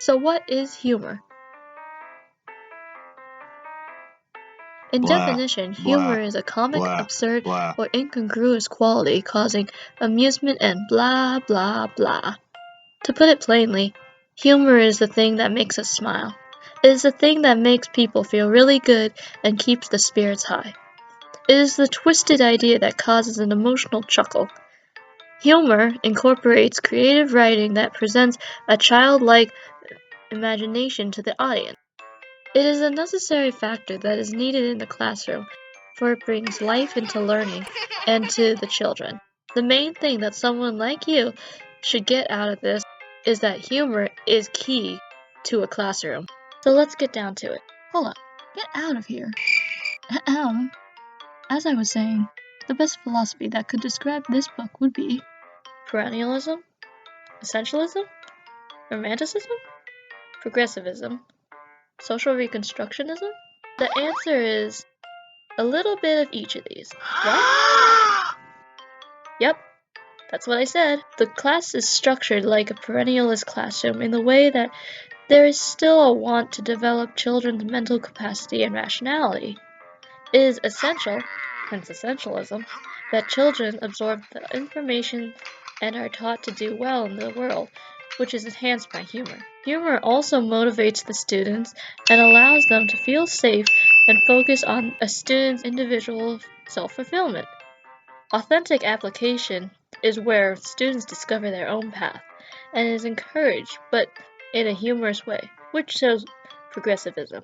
So what is humor? In Blah, definition, blah, humor is a comic, blah, absurd, blah. or incongruous quality causing amusement and blah blah blah. To put it plainly, humor is the thing that makes us smile. It is the thing that makes people feel really good and keeps the spirits high. It is the twisted idea that causes an emotional chuckle. Humor incorporates creative writing that presents a childlike imagination to the audience. It is a necessary factor that is needed in the classroom, for it brings life into learning and to the children. The main thing that someone like you should get out of this is that humor is key to a classroom. So let's get down to it. Hold up. Get out of here. As I was saying, the best philosophy that could describe this book would be perennialism, essentialism, romanticism, progressivism, social reconstructionism? The answer is a little bit of each of these. What? Yep, that's what I said. The class is structured like a perennialist classroom in the way that there is still a want to develop children's mental capacity and rationality. It is essential, hence essentialism, that children absorb the information and are taught to do well in the world, which is enhanced by humor. Humor also motivates the students and allows them to feel safe and focus on a student's individual self-fulfillment. Authentic application is where students discover their own path and is encouraged, but in a humorous way, which shows progressivism.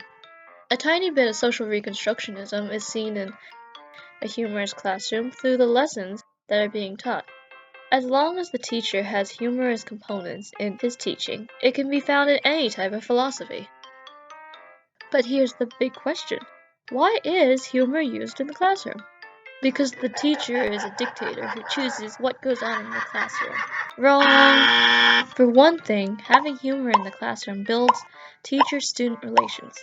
A tiny bit of social reconstructionism is seen in a humorous classroom through the lessons that are being taught. As long as the teacher has humorous components in his teaching, it can be found in any type of philosophy. But here's the big question. Why is humor used in the classroom? Because the teacher is a dictator who chooses what goes on in the classroom. Wrong! For one thing, having humor in the classroom builds teacher-student relations.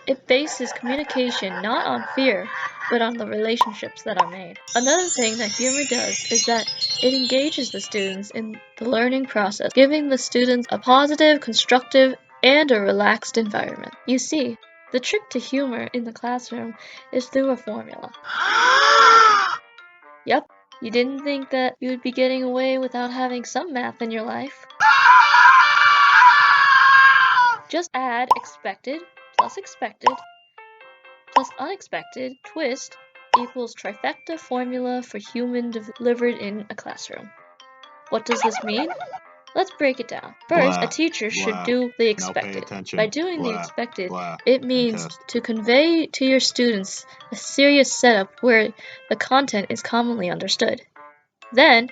It bases communication not on fear, but on the relationships that are made. Another thing that humor does is that it engages the students in the learning process, giving the students a positive, constructive, and a relaxed environment. You see, the trick to humor in the classroom is through a formula. Yep, you didn't think that you would be getting away without having some math in your life. Just add expected plus unexpected twist equals trifecta formula for human delivered in a classroom. What does this mean? Let's break it down. First, a teacher should do the expected. By doing the expected, it means to convey to your students a serious setup where the content is commonly understood. Then,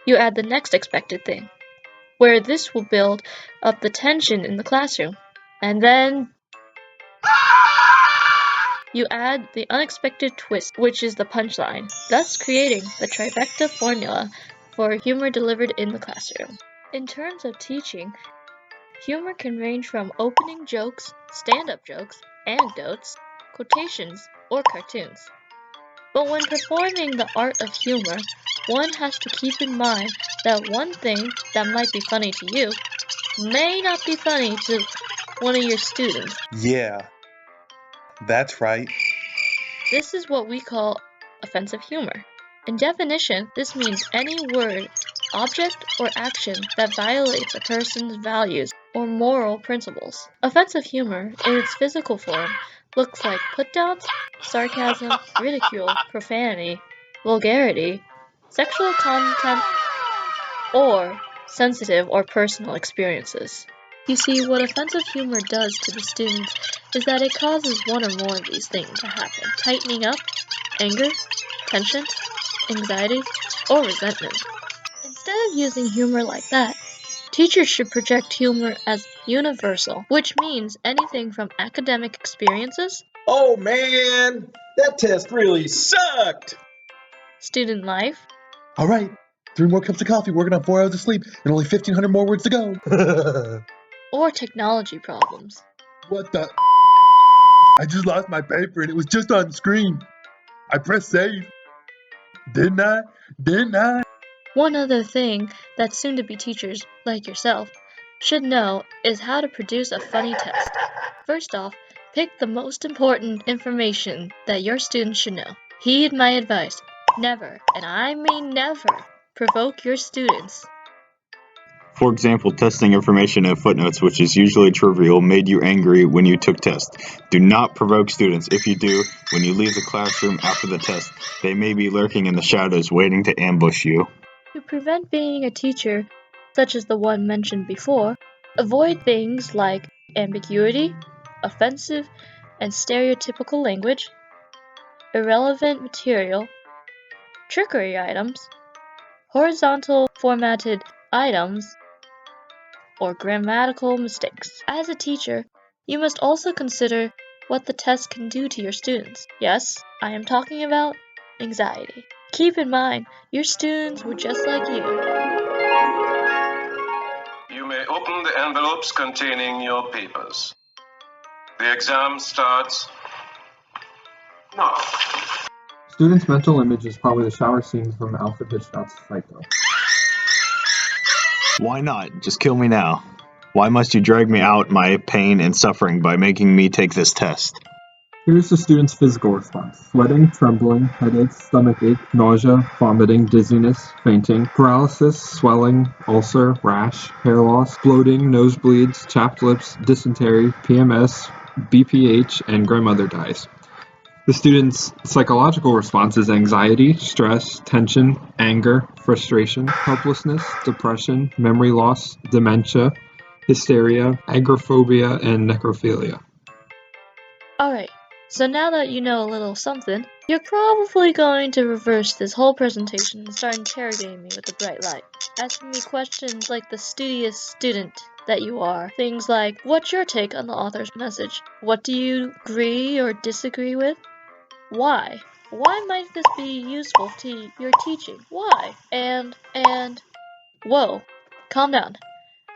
you add the next expected thing, where this will build up the tension in the classroom. And then you add the unexpected twist, which is the punchline, thus creating the trifecta formula for humor delivered in the classroom. In terms of teaching, humor can range from opening jokes, stand-up jokes, anecdotes, quotations, or cartoons. But when performing the art of humor, one has to keep in mind that one thing that might be funny to you may not be funny to one of your students. Yeah, that's right. This is what we call offensive humor. In definition, this means any word, object, or action that violates a person's values or moral principles. Offensive humor, in its physical form, looks like put-downs, sarcasm, ridicule, profanity, vulgarity, sexual content, or sensitive or personal experiences. You see, what offensive humor does to the students is that it causes one or more of these things to happen. Tightening up, anger, tension, anxiety, or resentment. Instead of using humor like that, teachers should project humor as universal, which means anything from academic experiences, Oh man, that test really sucked! student life, All right, 3 more cups of coffee, working on 4 hours of sleep, and only 1,500 more words to go. or technology problems. What the? I just lost my paper and it was just on the screen. I pressed save. Didn't I? One other thing that soon-to-be teachers, like yourself, should know is how to produce a funny test. First off, pick the most important information that your students should know. Heed my advice. Never, and I mean never, provoke your students. For example, testing information in footnotes, which is usually trivial, made you angry when you took tests. Do not provoke students. If you do, when you leave the classroom after the test, they may be lurking in the shadows waiting to ambush you. To prevent being a teacher, such as the one mentioned before, avoid things like ambiguity, offensive and stereotypical language, irrelevant material, trickery items, horizontal formatted items, or grammatical mistakes. As a teacher, you must also consider what the test can do to your students. Yes, I am talking about anxiety. Keep in mind, your students were just like you. You may open the envelopes containing your papers. The exam starts now. Students' mental image is probably the shower scene from Alfred Hitchcock's Psycho. Why not? Just kill me now. Why must you drag me out my pain and suffering by making me take this test? Here's the student's physical response: sweating, trembling, headache, stomachache, nausea, vomiting, dizziness, fainting, paralysis, swelling, ulcer, rash, hair loss, bloating, nosebleeds, chapped lips, dysentery, PMS, BPH, and grandmother dies. The student's psychological response is anxiety, stress, tension, anger, frustration, helplessness, depression, memory loss, dementia, hysteria, agoraphobia, and necrophilia. Alright, so now that you know a little something, you're probably going to reverse this whole presentation and start interrogating me with a bright light, asking me questions like the studious student that you are. Things like, what's your take on the author's message? What do you agree or disagree with? Why? Why might this be useful to your teaching? Why? And, whoa, calm down.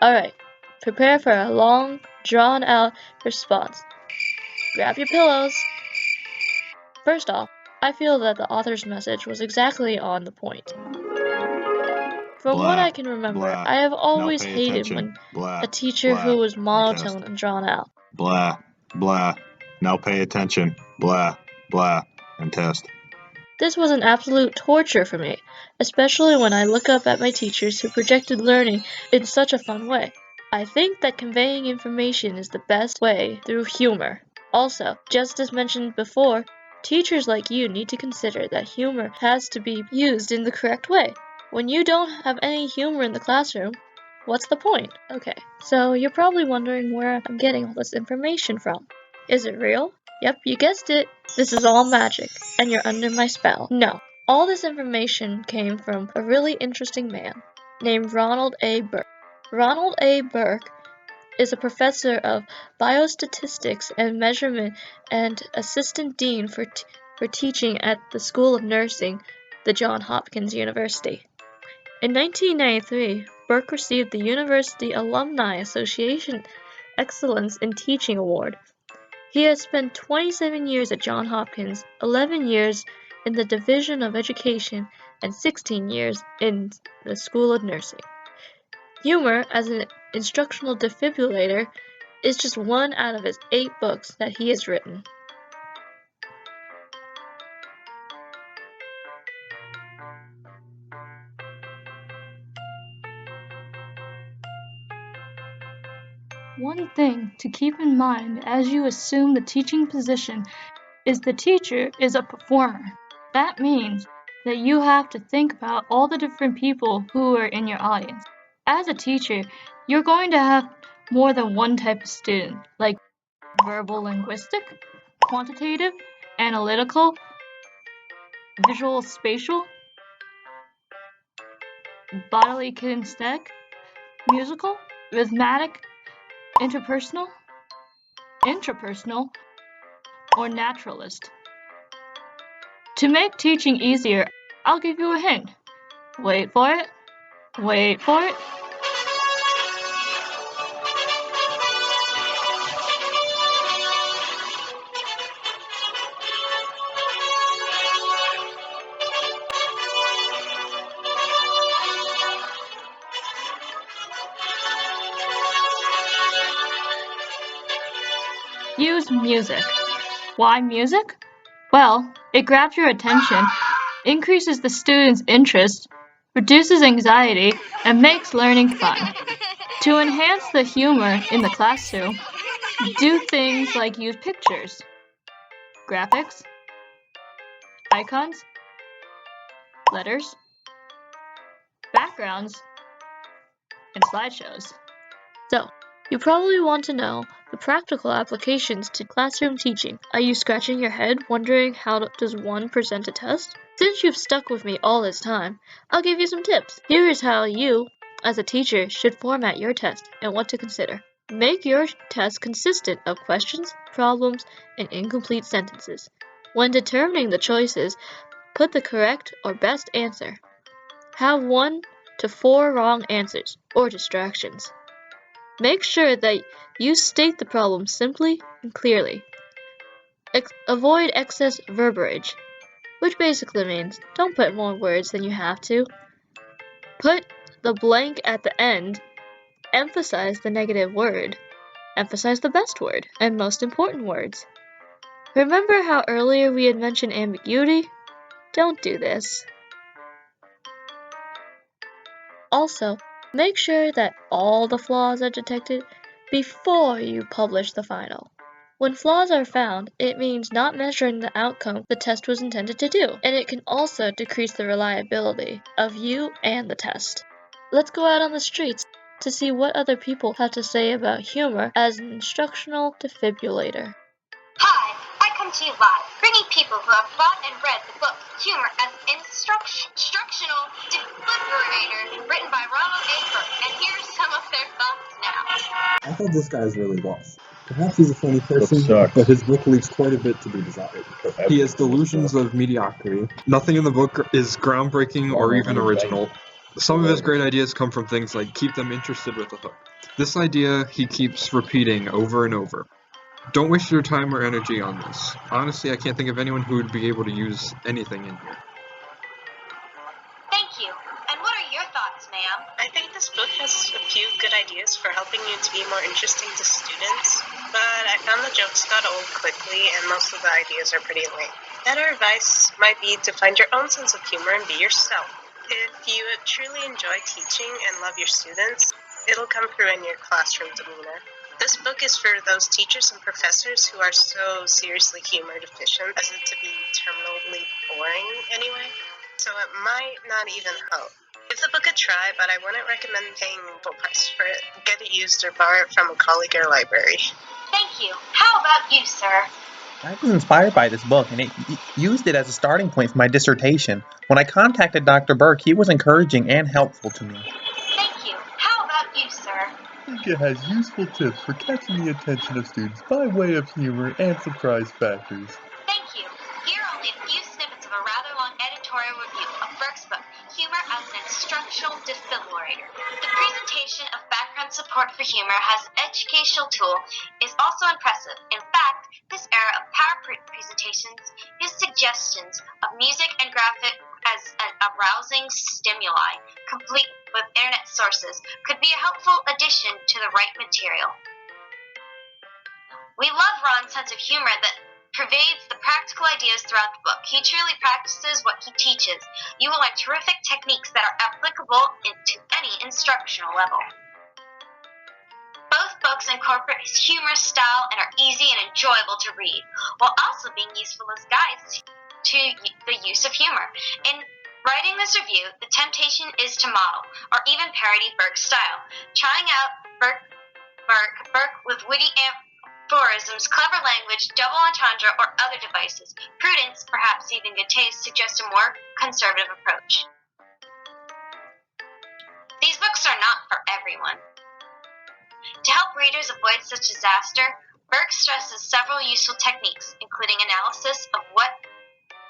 Alright, prepare for a long, drawn-out response. Grab your pillows. First off, I feel that the author's message was exactly on the point. From what I can remember, I have always hated when a teacher who was monotone and drawn out. Blah, blah. Now pay attention. Blah, blah, and test. This was an absolute torture for me, especially when I look up at my teachers who projected learning in such a fun way. I think that conveying information is the best way through humor. Also, just as mentioned before, teachers like you need to consider that humor has to be used in the correct way. When you don't have any humor in the classroom, what's the point? Okay, so you're probably wondering where I'm getting all this information from. Is it real? Yep, you guessed it. This is all magic, and you're under my spell. No, all this information came from a really interesting man named Ronald A. Berk. Ronald A. Berk is a professor of biostatistics and measurement and assistant dean for teaching at the School of Nursing, the Johns Hopkins University. In 1993, Berk received the University Alumni Association Excellence in Teaching Award. He has spent 27 years at Johns Hopkins, 11 years in the Division of Education, and 16 years in the School of Nursing. Humor as an instructional defibrillator is just one out of his 8 books that he has written. One thing to keep in mind as you assume the teaching position is the teacher is a performer. That means that you have to think about all the different people who are in your audience. As a teacher, you're going to have more than one type of student, like verbal linguistic, quantitative, analytical, visual spatial, bodily kinesthetic, musical, rhythmic, interpersonal, intrapersonal, or naturalist. To make teaching easier, I'll give you a hint. Wait for it. Wait for it. Use music. Why music? Well, it grabs your attention, increases the student's interest, reduces anxiety, and makes learning fun. To enhance the humor in the classroom, do things like use pictures, graphics, icons, letters, backgrounds, and slideshows. So, you probably want to know the practical applications to classroom teaching. Are you scratching your head wondering how does one present a test? Since you've stuck with me all this time, I'll give you some tips. Here is how you, as a teacher, should format your test and what to consider. Make your test consistent of questions, problems, and incomplete sentences. When determining the choices, put the correct or best answer. Have 1 to 4 wrong answers or distractions. Make sure that you state the problem simply and clearly. Avoid excess verbiage, which basically means don't put more words than you have to. Put the blank at the end. Emphasize the negative word. Emphasize the best word and most important words. Remember how earlier we had mentioned ambiguity? Don't do this. Also, make sure that all the flaws are detected before you publish the final. When flaws are found, it means not measuring the outcome the test was intended to do, and it can also decrease the reliability of you and the test. Let's go out on the streets to see what other people have to say about humor as an instructional defibrillator. Hi, I come to you live, bringing people who have bought and read the book Humor as Instructional Defibrillator, written by Ronald A. Berk, and here's some of their thoughts now. I thought this guy's really lost. Perhaps he's a funny person, sucks. but his book leaves quite a bit to be desired. He has delusions of mediocrity. Nothing in the book is groundbreaking or even original. Some of his great ideas come from things like keep them interested with a hook. This idea he keeps repeating over and over. Don't waste your time or energy on this. Honestly, I can't think of anyone who would be able to use anything in here. Thank you. And what are your thoughts, ma'am? I think this book has a few good ideas for helping you to be more interesting to students, but I found the jokes got old quickly and most of the ideas are pretty lame. Better advice might be to find your own sense of humor and be yourself. If you truly enjoy teaching and love your students, it'll come through in your classroom demeanor. This book is for those teachers and professors who are so seriously humor deficient as it to be terminally boring anyway, so it might not even help. Give the book a try, but I wouldn't recommend paying full price for it. Get it used or borrow it from a colleague or library. Thank you. How about you, sir? I was inspired by this book and used it as a starting point for my dissertation. When I contacted Dr. Berk, he was encouraging and helpful to me. Thank you. How about you, sir? I think it has useful tips for catching the attention of students by way of humor and surprise factors. Thank you. Here are only a few snippets of a rather long editorial review of Berk's book, Humor as an Instructional Defibrillator. The presentation of background support for humor as an educational tool is also impressive. In fact, this era of PowerPoint presentations use suggestions of music and graphic as an arousing stimuli, complete with internet sources, could be a helpful addition to the right material. We love Ron's sense of humor that pervades the practical ideas throughout the book. He truly practices what he teaches. You will learn terrific techniques that are applicable to any instructional level. Both books incorporate his humorous style and are easy and enjoyable to read, while also being useful as guides to the use of humor. In writing this review, the temptation is to model, or even parody Berk's style, trying out Berk with witty aphorisms, clever language, double entendre, or other devices. Prudence, perhaps even good taste, suggest a more conservative approach. These books are not for everyone. To help readers avoid such disaster, Berk stresses several useful techniques, including analysis of what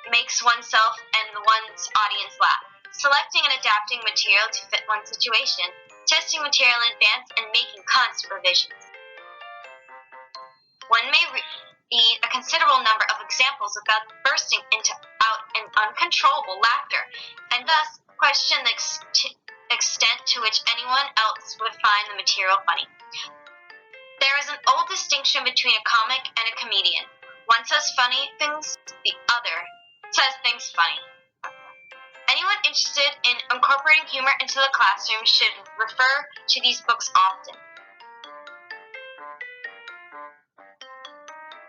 makes oneself and the one's audience laugh, selecting and adapting material to fit one's situation, testing material in advance, and making constant revisions. One may read a considerable number of examples without bursting out in uncontrollable laughter, and thus question the extent to which anyone else would find the material funny. There is an old distinction between a comic and a comedian. One says funny things, the other says things funny. Anyone interested in incorporating humor into the classroom should refer to these books often.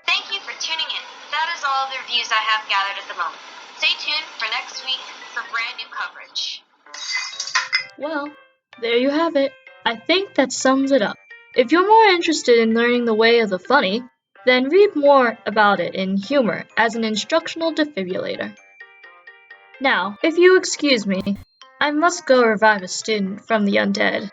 Thank you for tuning in. That is all the reviews I have gathered at the moment. Stay tuned for next week for brand new coverage. Well, there you have it. I think that sums it up. If you're more interested in learning the way of the funny, then read more about it in Humor as an Instructional Defibrillator. Now, if you excuse me, I must go revive a student from the undead.